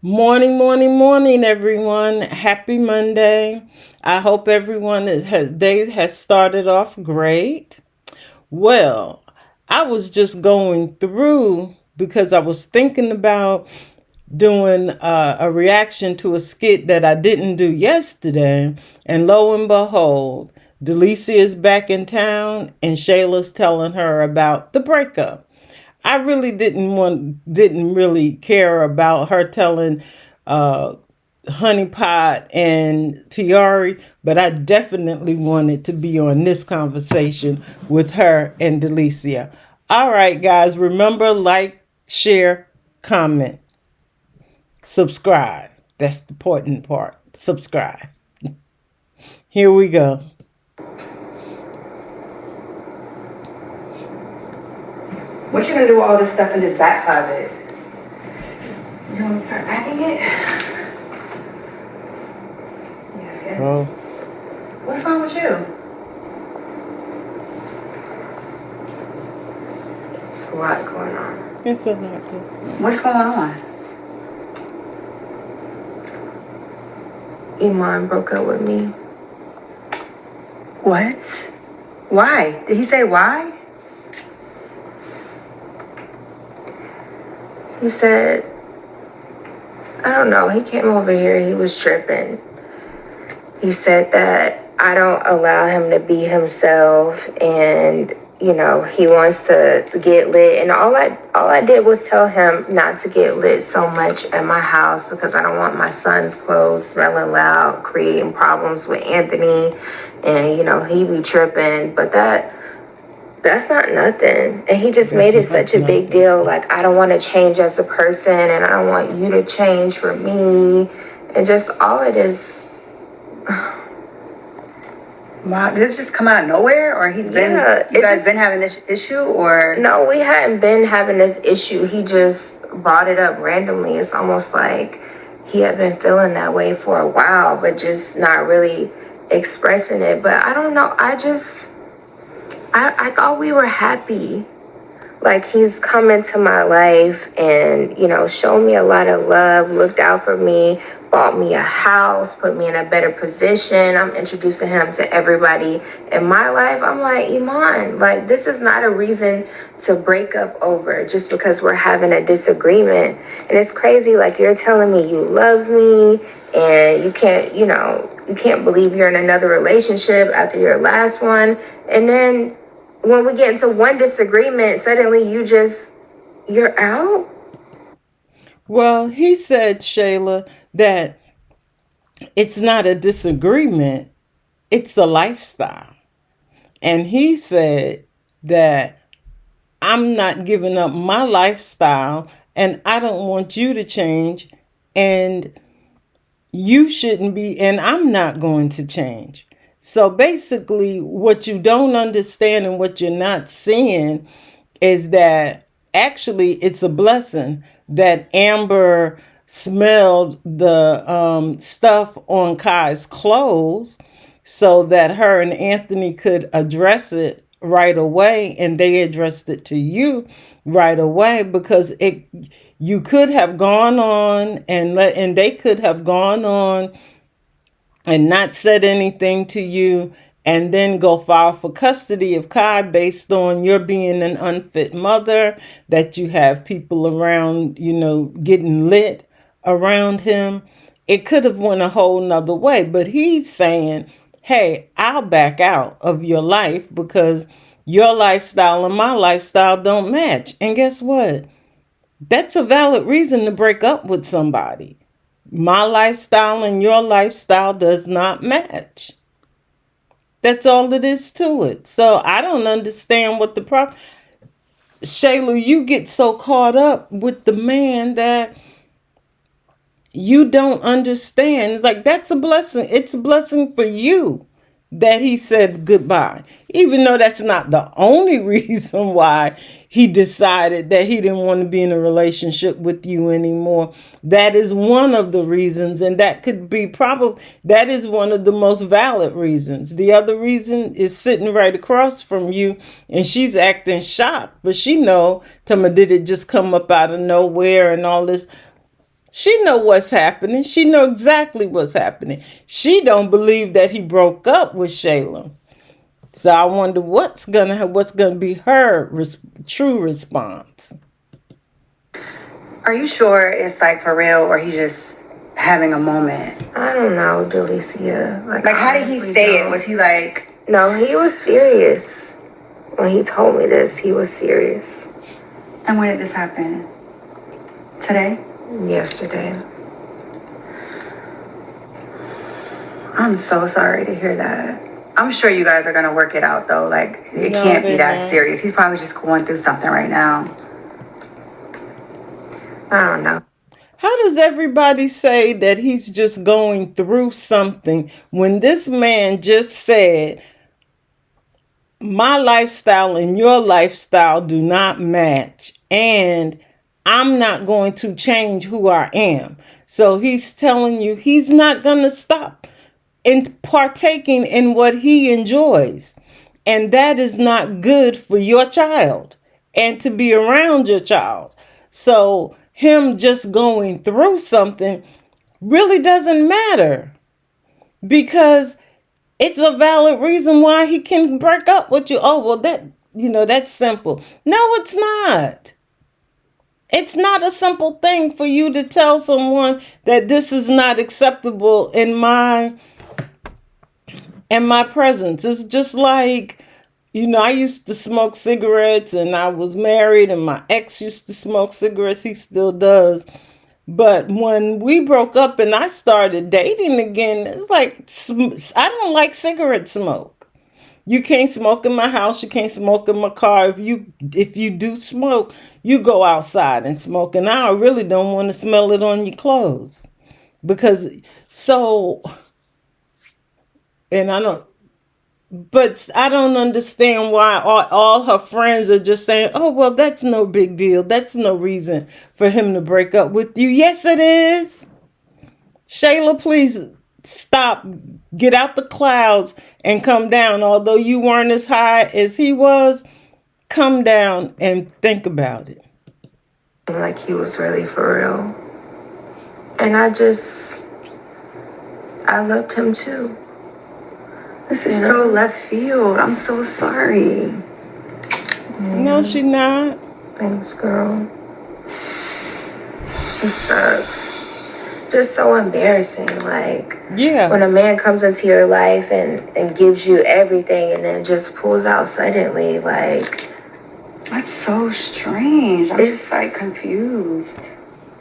Morning, morning, morning, everyone. Happy Monday. I hope everyone day has started off great. Well, I was just going through because I was thinking about doing a reaction to a skit that I didn't do yesterday. And lo and behold, Delicia is back in town and Shayla's telling her about the breakup. I really didn't really care about her telling uh Honeypot and Fiore, but I definitely wanted to be on this conversation with her and Delicia. All right, guys, remember, like, share, comment, subscribe. That's the important part. Subscribe. Here we go. What you gonna do with all this stuff in this back closet? You gonna start packing it? Yeah, I guess. Oh, What's wrong with you? There's a lot going on. it's a lot good. What's going on? Iman broke up with me. What? Why? Did he say why? He said, I don't know, he came over here, he was tripping. He said that I don't allow him to be himself and, he wants to get lit. And all I did was tell him not to get lit so much at my house because I don't want my son's clothes smelling loud, creating problems with Anthony. And, he be tripping, but that's not nothing. And he just made it such a big deal. Like, I don't want to change as a person and I don't want you to change for me. And just all it is. Wow, did this just come out of nowhere? Or you guys been having this issue or? No, we hadn't been having this issue. He just brought it up randomly. It's almost like he had been feeling that way for a while, but just not really expressing it. But I don't know. I thought we were happy. Like, he's come into my life and, showed me a lot of love, looked out for me, bought me a house, put me in a better position. I'm introducing him to everybody in my life. I'm like, Iman, like, this is not a reason to break up over just because we're having a disagreement. And it's crazy. Like, you're telling me you love me and you can't believe you're in another relationship after your last one. And then when we get into one disagreement, suddenly you're out. Well, he said, Shayla, that it's not a disagreement, it's a lifestyle. And he said that I'm not giving up my lifestyle and I don't want you to change and you shouldn't be, and I'm not going to change. So basically, what you don't understand and what you're not seeing is that actually it's a blessing that Amber smelled the stuff on Kai's clothes so that her and Anthony could address it right away, and they addressed it to you right away because you could have gone on and they could have gone on and not said anything to you and then go file for custody of Kai based on your being an unfit mother, that you have people around, getting lit around him. It could have went a whole nother way, but he's saying, hey, I'll back out of your life because your lifestyle and my lifestyle don't match. And guess what? That's a valid reason to break up with somebody. My lifestyle and your lifestyle does not match. That's all it is to it. So I don't understand what the problem. Shayla, you get so caught up with the man that you don't understand. It's like, that's a blessing. It's a blessing for you that he said goodbye, even though that's not the only reason why he decided that he didn't want to be in a relationship with you anymore. That is one of the reasons, and that could be that is one of the most valid reasons. The other reason is sitting right across from you and she's acting shocked, but she know, did it just come up out of nowhere and all this? She know what's happening. She know exactly what's happening. She don't believe that he broke up with Shayla. So I wonder what's gonna be her true response. Are you sure it's like for real, or he just having a moment? I don't know, Delicia. Like, how did he say it? Was he like? No, he was serious. When he told me this, he was serious. And when did this happen? Today? Yesterday. I'm so sorry to hear that. I'm sure you guys are gonna work it out though. Like, it can't be that serious. He's probably just going through something right now. I don't know. How does everybody say that he's just going through something when this man just said, my lifestyle and your lifestyle do not match, and I'm not going to change who I am? So he's telling you he's not going to stop in partaking in what he enjoys. And that is not good for your child and to be around your child. So him just going through something really doesn't matter, because it's a valid reason why he can break up with you. Oh, well, that's simple. No, it's not. It's not a simple thing for you to tell someone that this is not acceptable in my presence. It's just like, I used to smoke cigarettes and I was married and my ex used to smoke cigarettes. He still does. But when we broke up and I started dating again, it's like, I don't like cigarette smoke. You can't smoke in my house. You can't smoke in my car. If you do smoke, you go outside and smoke. And I really don't want to smell it on your clothes. But I don't understand why all her friends are just saying, oh, well, that's no big deal. That's no reason for him to break up with you. Yes, it is. Shayla, please stop. Get out the clouds and come down. Although you weren't as high as he was, come down and think about it. Like he was really for real. And I loved him too. This is so left field. I'm so sorry. No, she not. Thanks, girl. It sucks. Just so embarrassing. Like, when a man comes into your life and gives you everything and then just pulls out suddenly, like. That's so strange. I'm just like confused.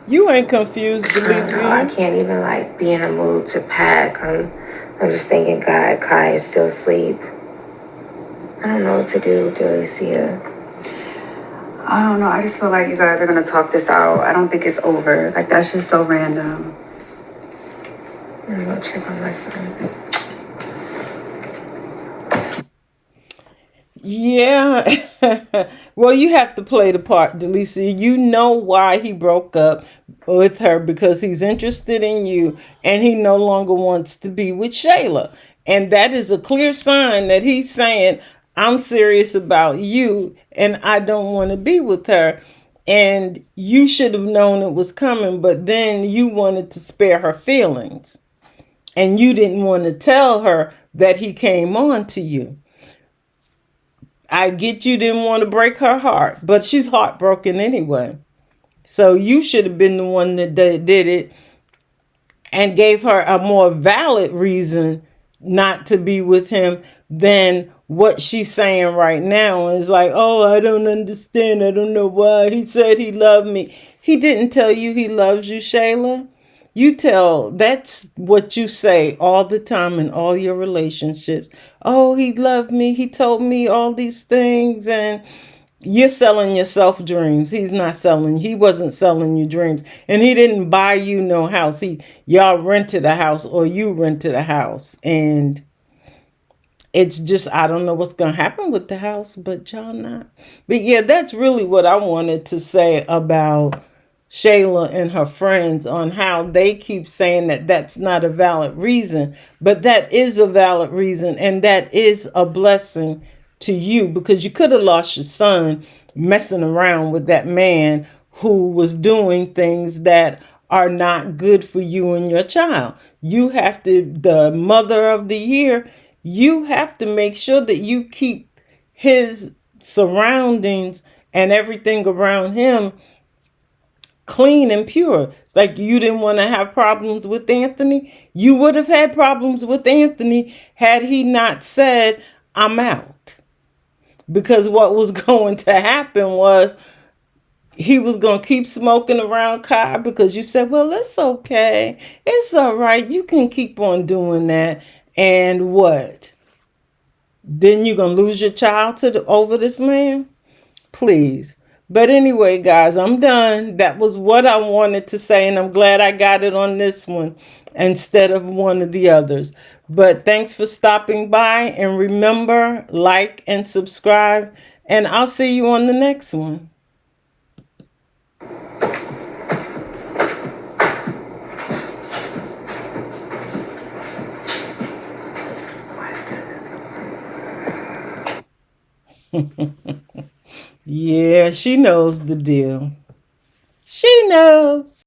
You ain't confused, Delisia. I can't even like be in a mood to pack. I'm just thinking, God, Kai is still asleep. I don't know what to do, Delisia. I don't know. I just feel like you guys are going to talk this out. I don't think it's over. Like, that's just so random. I'm going to go check on my son. Yeah. Well, you have to play the part, Delisia. You know why he broke up with her, because he's interested in you and he no longer wants to be with Shayla. And that is a clear sign that he's saying, I'm serious about you and I don't want to be with her. And you should have known it was coming, but then you wanted to spare her feelings. And you didn't want to tell her that he came on to you. I get you didn't want to break her heart, but she's heartbroken anyway. So you should have been the one that did it and gave her a more valid reason not to be with him than what she's saying right now. Is like, oh, I don't understand. I don't know why. He said he loved me. He didn't tell you he loves you, Shayla. That's what you say all the time in all your relationships. Oh, he loved me. He told me all these things, and you're selling yourself dreams. He wasn't selling you dreams. And he didn't buy you no house. Y'all rented a house, or you rented a house. And it's just, I don't know what's going to happen with the house, but y'all not. But yeah, that's really what I wanted to say about Shayla and her friends, on how they keep saying that that's not a valid reason, but that is a valid reason, and that is a blessing to you, because you could have lost your son messing around with that man who was doing things that are not good for you and your child. You have to, the mother of the year, you have to make sure that you keep his surroundings and everything around him clean and pure. It's like you didn't want to have problems with Anthony. You would have had problems with Anthony had he not said, I'm out. Because what was going to happen was he was going to keep smoking around Kai because you said, well, it's okay. It's all right. You can keep on doing that. And what? Then you're going to lose your child over this man? Please. But anyway, guys, I'm done. That was what I wanted to say, and I'm glad I got it on this one instead of one of the others. But thanks for stopping by, and remember, like and subscribe, and I'll see you on the next one. Yeah, she knows the deal. She knows.